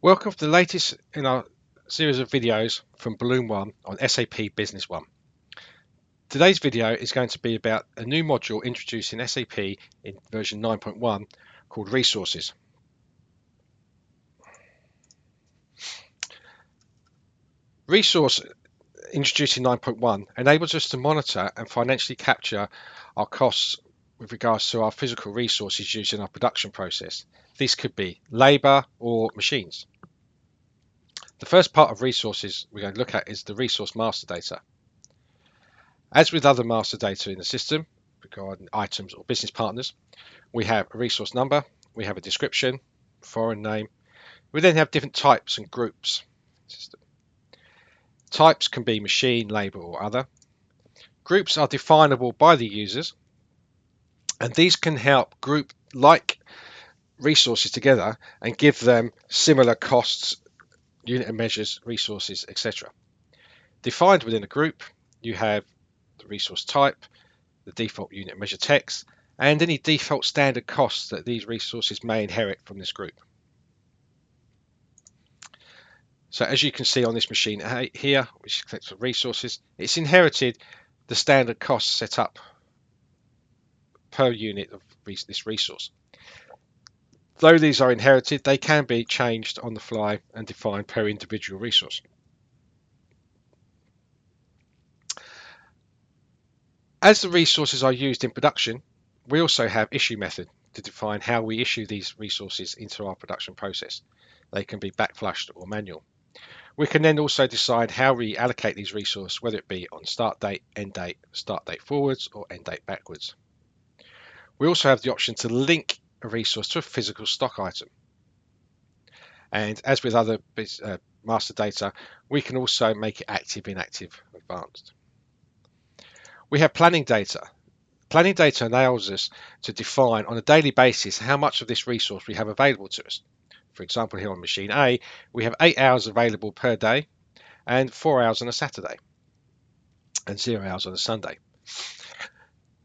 Welcome to the latest in our series of videos from Balloon One on SAP Business One. Today's video is going to be about a new module introduced in SAP in version 9.1 called Resources. Resource introduced in 9.1 enables us to monitor and financially capture our costs with regards to our physical resources used in our production process. These could be labour or machines. The first part of resources we're going to look at is the resource master data. As with other master data in the system, regarding items or business partners, we have a resource number, we have a description, foreign name. We then have different types and groups. Types can be machine, labour or other. Groups are definable by the users, and these can help group like resources together and give them similar costs, unit and measures, resources, etc. Defined within a group, you have the resource type, the default unit measure text, and any default standard costs that these resources may inherit from this group. So as you can see on this machine here, which clicks for resources, it's inherited the standard costs set up per unit of this resource. Though these are inherited, they can be changed on the fly and defined per individual resource. As the resources are used in production, we also have issue method to define how we issue these resources into our production process. They can be backflushed or manual. We can then also decide how we allocate these resources, whether it be on start date, start date forwards, or end date backwards. We also have the option to link a resource to a physical stock item. And as with other master data, we can also make it active, inactive, advanced. We have planning data. Planning data enables us to define on a daily basis how much of this resource we have available to us. For example, here on machine A, we have 8 hours available per day and 4 hours on a Saturday and 0 hours on a Sunday.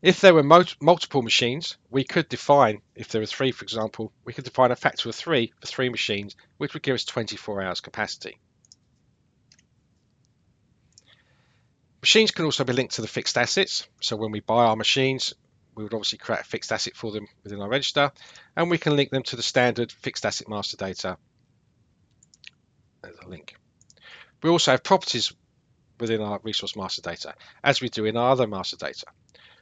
If there were multiple machines, we could define, if there were 3, for example, we could define a factor of 3 for 3 machines, which would give us 24 hours capacity. Machines can also be linked to the fixed assets. So when we buy our machines, we would obviously create a fixed asset for them within our register, and we can link them to the standard fixed asset master data as a link. We also have properties within our resource master data, as we do in our other master data.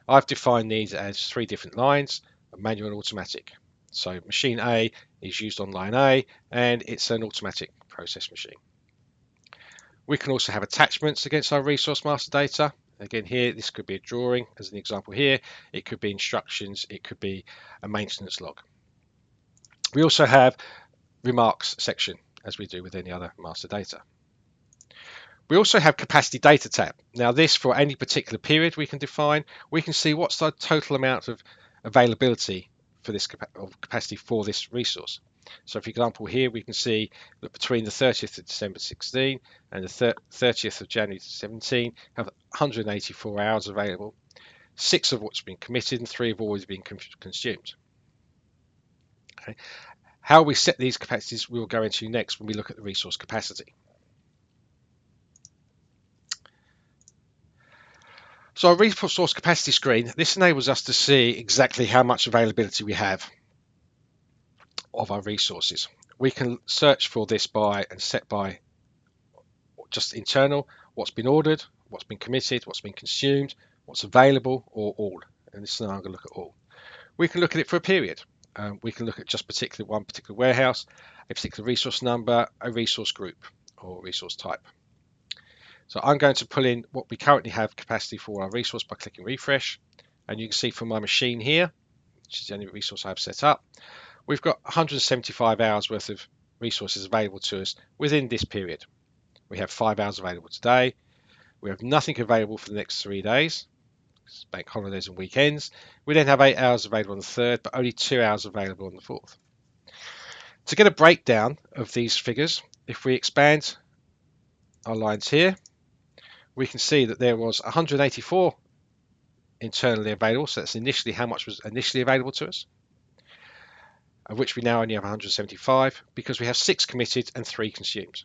I've defined these as 3 different lines, manual and automatic. So machine A is used on line A, and it's an automatic process machine. We can also have attachments against our resource master data. Again here, this could be a drawing as an example here. It could be instructions, it could be a maintenance log. We also have remarks section, as we do with any other master data. We also have capacity data tab. Now this, for any particular period we can define, we can see what's the total amount of availability for this capacity for this resource. So for example here we can see that between the 30th of December 16 and the 30th of January 17 have 184 hours available, 6 of which have been committed and 3 have always been consumed. Okay. How we set these capacities we will go into next when we look at the resource capacity. So our resource capacity screen, this enables us to see exactly how much availability we have of our resources. We can search for this by and set by just internal, what's been ordered, what's been committed, what's been consumed, what's available, or all. And this is now I'm going to look at all. We can look at it for a period. We can look at just one particular warehouse, a particular resource number, a resource group, or resource type. So I'm going to pull in what we currently have capacity for our resource by clicking refresh. And you can see from my machine here, which is the only resource I've set up, we've got 175 hours worth of resources available to us within this period. We have 5 hours available today. We have nothing available for the next 3 days, bank holidays and weekends. We then have 8 hours available on the 3rd, but only 2 hours available on the 4th. To get a breakdown of these figures, if we expand our lines here, we can see that there was 184 internally available. So that's initially how much was initially available to us. of which we now only have 175 because we have 6 committed and 3 consumed.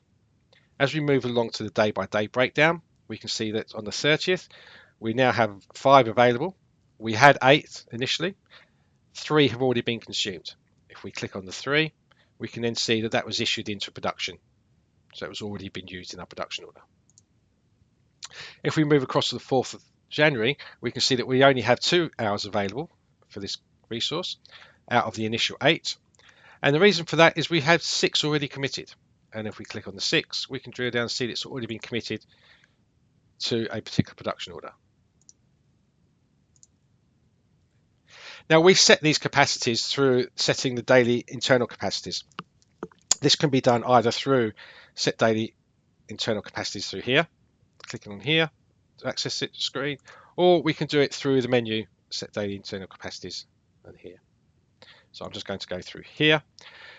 As we move along to the day-by-day breakdown, we can see that on the 30th, we now have 5 available. We had 8 initially. 3 have already been consumed. If we click on the 3, we can then see that that was issued into production. So it was already been used in our production order. If we move across to the 4th of January, we can see that we only have 2 hours available for this resource out of the initial 8. And the reason for that is we have 6 already committed. And if we click on the 6, we can drill down and see that it's already been committed to a particular production order. Now we set these capacities through setting the daily internal capacities. This can be done either through set daily internal capacities through here, clicking on here to access it screen, or we can do it through the menu set daily internal capacities and here. So I'm just going to go through here.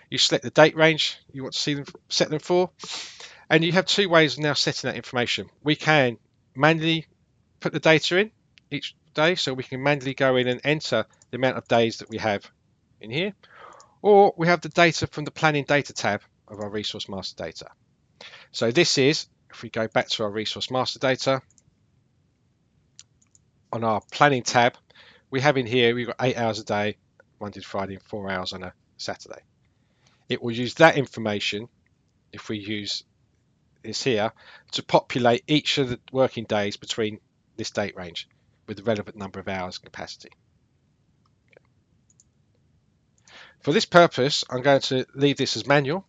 You select the date range you want to see them set them for, and you have 2 ways of now setting that information. We can manually put the data in each day, so we can manually go in and enter the amount of days that we have in here, or we have the data from the planning data tab of our resource master data. So this is, if we go back to our resource master data, on our planning tab, we have in here, we've got 8 hours a day, Monday to Friday, and 4 hours on a Saturday. It will use that information, if we use this here, to populate each of the working days between this date range with the relevant number of hours and capacity. For this purpose, I'm going to leave this as manual.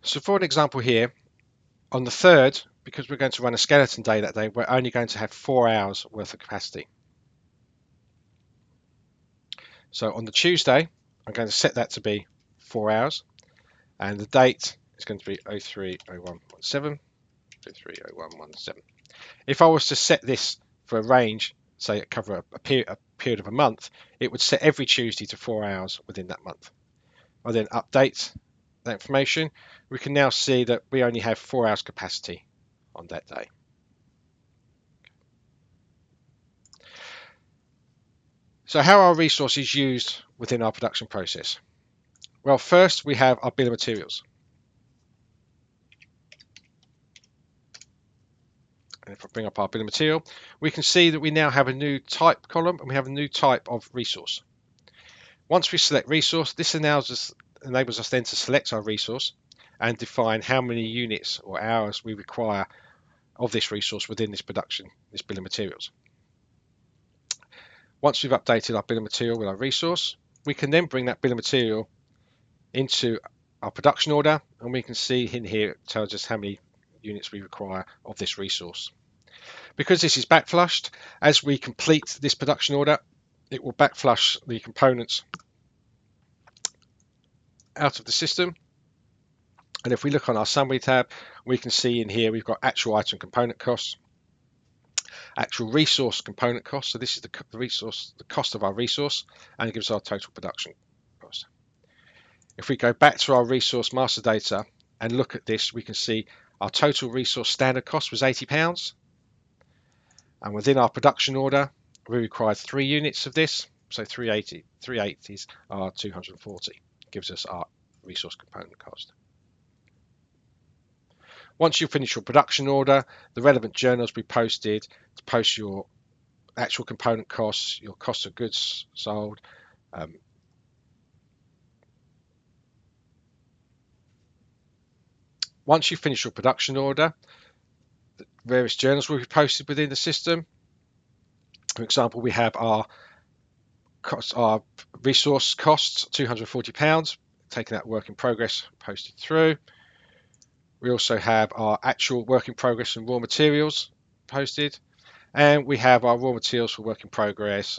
So for an example here, on the 3rd, because we're going to run a skeleton day that day, we're only going to have 4 hours worth of capacity. So on the Tuesday, I'm going to set that to be 4 hours, and the date is going to be 030117, 030117. If I was to set this for a range, say cover a period of a month, it would set every Tuesday to 4 hours within that month. I then update that information. We can now see that we only have 4 hours capacity on that day. So how are our resources used within our production process? Well, first we have our bill of materials. And if I bring up our bill of material, we can see that we now have a new type column and we have a new type of resource. Once we select resource, this enables us then to select our resource and define how many units or hours we require of this resource within this production, this bill of materials. Once we've updated our bill of material with our resource, we can then bring that bill of material into our production order, and we can see in here it tells us how many units we require of this resource. Because this is backflushed, as we complete this production order, it will backflush the components out of the system. And if we look on our summary tab, we can see in here we've got actual item component costs, actual resource component costs. So this is the cost of our resource, and it gives our total production cost. If we go back to our resource master data and look at this, we can see our total resource standard cost was £80. And within our production order, we required 3 units of this. So 380s are 240. Gives us our resource component cost. Once you finish your production order, the relevant journals will be posted to post your actual component costs, your cost of goods sold, once you finish your production order, the various journals will be posted within the system. For example, we have our resource costs, £240, taking that work in progress, posted through. We also have our actual work in progress and raw materials posted, and we have our raw materials for work in progress,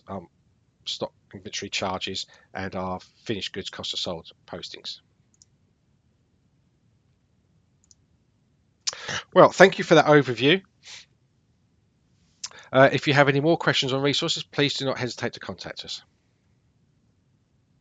stock inventory charges, and our finished goods cost of sold postings. Well, thank you for that overview. If you have any more questions on resources, please do not hesitate to contact us.